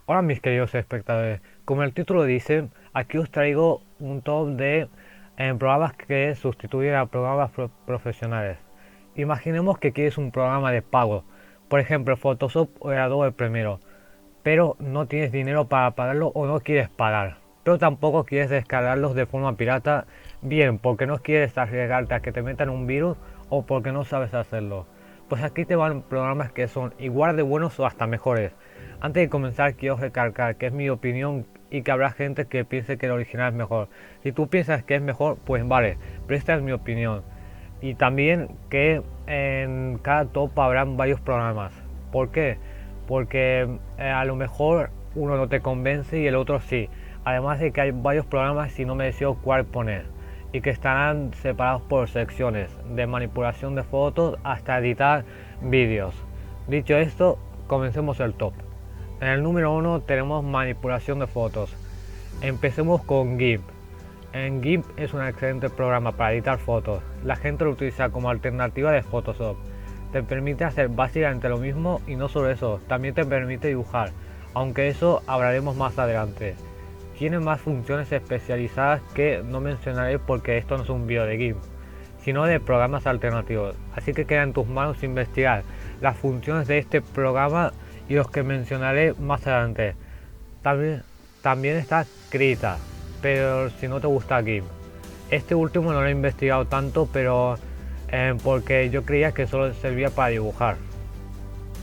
Hola mis queridos espectadores, como el título dice, aquí os traigo un top de programas que sustituyen a programas profesionales. Imaginemos que quieres un programa de pago, por ejemplo Photoshop o el Adobe Premiere, pero no tienes dinero para pagarlo o no quieres pagar, pero tampoco quieres descargarlos de forma pirata, bien porque no quieres arriesgarte a que te metan un virus o porque no sabes hacerlo. Pues aquí te van programas que son igual de buenos o hasta mejores. Antes de comenzar quiero recalcar que es mi opinión y que habrá gente que piense que el original es mejor. Si tú piensas que es mejor, pues vale, pero esta es mi opinión. Y también que en cada top habrán varios programas. ¿Por qué? Porque a lo mejor uno no te convence y el otro sí. Además de que hay varios programas y no me decido cuál poner. Y que estarán separados por secciones, de manipulación de fotos hasta editar vídeos. Dicho esto, comencemos el top. En el número 1 tenemos manipulación de fotos. Empecemos con GIMP. En GIMP es un excelente programa para editar fotos. La gente lo utiliza como alternativa de Photoshop. Te permite hacer básicamente lo mismo y no solo eso, también te permite dibujar, aunque eso hablaremos más adelante. Tiene más funciones especializadas que no mencionaré porque esto no es un vídeo de GIMP, sino de programas alternativos. Así que queda en tus manos investigar las funciones de este programa y los que mencionaré más adelante. También, también está Krita, pero si no te gusta GIMP. Este último no lo he investigado tanto, pero porque yo creía que solo servía para dibujar.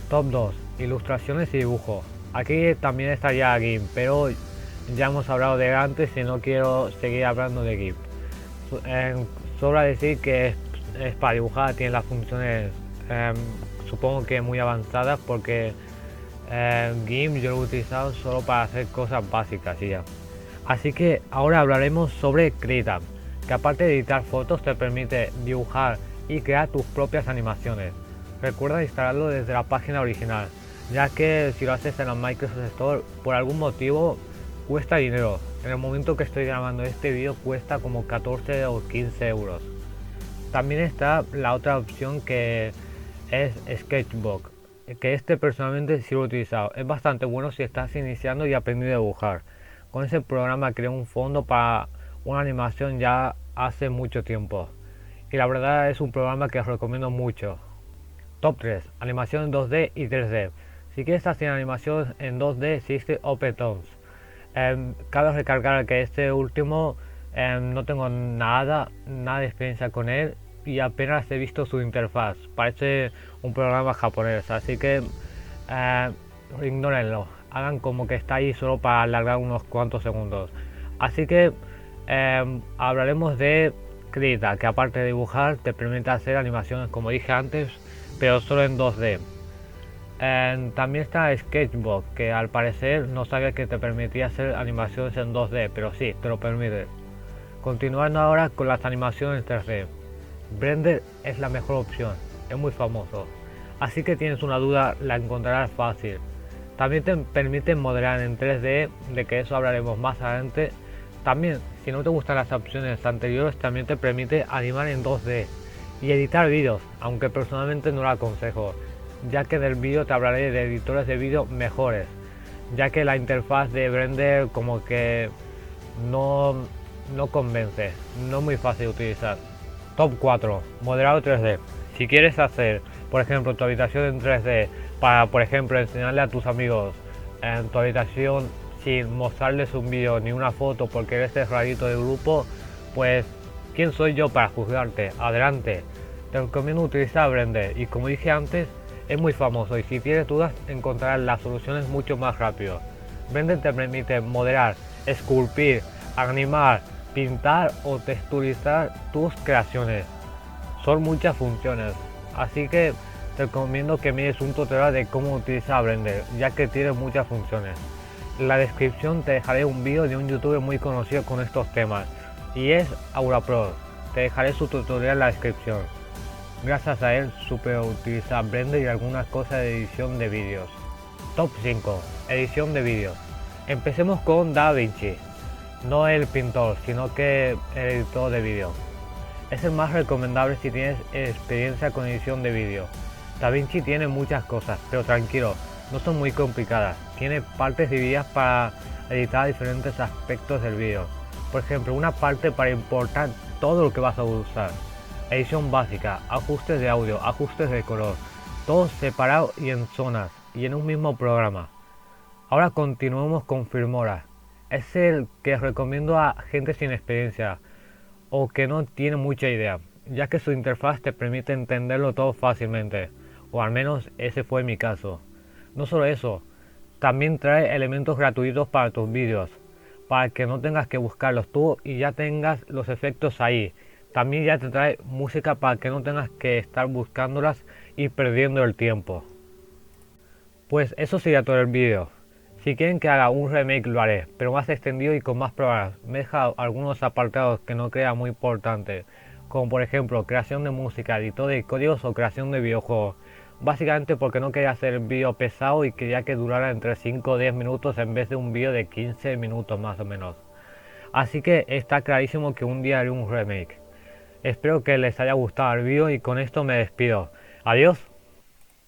Top 2. Ilustraciones y dibujo. Aquí también estaría GIMP, pero ya hemos hablado de él antes y no quiero seguir hablando de GIMP. Sobra decir que es para dibujar, tiene las funciones supongo que muy avanzadas porque GIMP yo lo he utilizado solo para hacer cosas básicas y ya. Así que ahora hablaremos sobre Krita, que aparte de editar fotos te permite dibujar y crear tus propias animaciones. Recuerda instalarlo desde la página original, ya que si lo haces en la Microsoft Store por algún motivo cuesta dinero. En el momento que estoy grabando este vídeo cuesta como 14 o 15 euros. También está la otra opción que es Sketchbook, que este personalmente sí lo he utilizado. Es bastante bueno si estás iniciando y aprendiendo a dibujar. Con ese programa creé un fondo para una animación ya hace mucho tiempo. Y la verdad es un programa que os recomiendo mucho. Top 3. Animación en 2D y 3D. Si quieres hacer animación en 2D existe OpenTones. Cabe recalcar que este último no tengo nada de experiencia con él y apenas he visto su interfaz. Parece un programa japonés, así que ignórenlo. Hagan como que está ahí solo para alargar unos cuantos segundos. Así que hablaremos de Krita, que aparte de dibujar te permite hacer animaciones como dije antes, pero solo en 2D. También está Sketchbook, que al parecer no sabía que te permitía hacer animaciones en 2D, pero sí, te lo permite. Continuando ahora con las animaciones 3D. Blender es la mejor opción, es muy famoso. Así que tienes una duda, la encontrarás fácil. También te permite modelar en 3D, de que eso hablaremos más adelante. También, si no te gustan las opciones anteriores, también te permite animar en 2D y editar vídeos, aunque personalmente no lo aconsejo, ya que del vídeo te hablaré de editores de vídeo mejores, ya que la interfaz de Blender como que no, no convence, no es muy fácil de utilizar. Top 4. Modelado 3D. Si quieres hacer, por ejemplo, tu habitación en 3D para, por ejemplo, enseñarle a tus amigos en tu habitación sin mostrarles un vídeo ni una foto porque eres el rarito del grupo, pues ¿quién soy yo para juzgarte? Adelante. Te recomiendo utilizar Blender y como dije antes, es muy famoso y si tienes dudas encontrarás las soluciones mucho más rápido. Blender te permite modelar, esculpir, animar, pintar o texturizar tus creaciones. Son muchas funciones, así que te recomiendo que mires un tutorial de cómo utilizar Blender, ya que tiene muchas funciones. En la descripción te dejaré un vídeo de un youtuber muy conocido con estos temas, y es AuraPro. Te dejaré su tutorial en la descripción. Gracias a él supe utilizar Blender y algunas cosas de edición de vídeos. Top 5. Edición de vídeos. Empecemos con DaVinci. No el pintor, sino que el editor de vídeo. Es el más recomendable si tienes experiencia con edición de vídeo. DaVinci tiene muchas cosas, pero tranquilo, no son muy complicadas, tiene partes divididas para editar diferentes aspectos del vídeo. Por ejemplo, una parte para importar todo lo que vas a usar, edición básica, ajustes de audio, ajustes de color, todo separado y en zonas y en un mismo programa. Ahora continuamos con Filmora. Es el que recomiendo a gente sin experiencia o que no tiene mucha idea, ya que su interfaz te permite entenderlo todo fácilmente, o al menos ese fue mi caso. No solo eso, también trae elementos gratuitos para tus vídeos, para que no tengas que buscarlos tú y ya tengas los efectos ahí. También ya te trae música para que no tengas que estar buscándolas y perdiendo el tiempo. Pues eso sería todo el vídeo. Si quieren que haga un remake lo haré, pero más extendido y con más pruebas. Me deja algunos apartados que no crea muy importantes, como por ejemplo creación de música, editor de códigos o creación de videojuegos. Básicamente porque no quería hacer el vídeo pesado y quería que durara entre 5 o 10 minutos en vez de un vídeo de 15 minutos más o menos. Así que está clarísimo que un día haré un remake. Espero que les haya gustado el vídeo y con esto me despido. Adiós.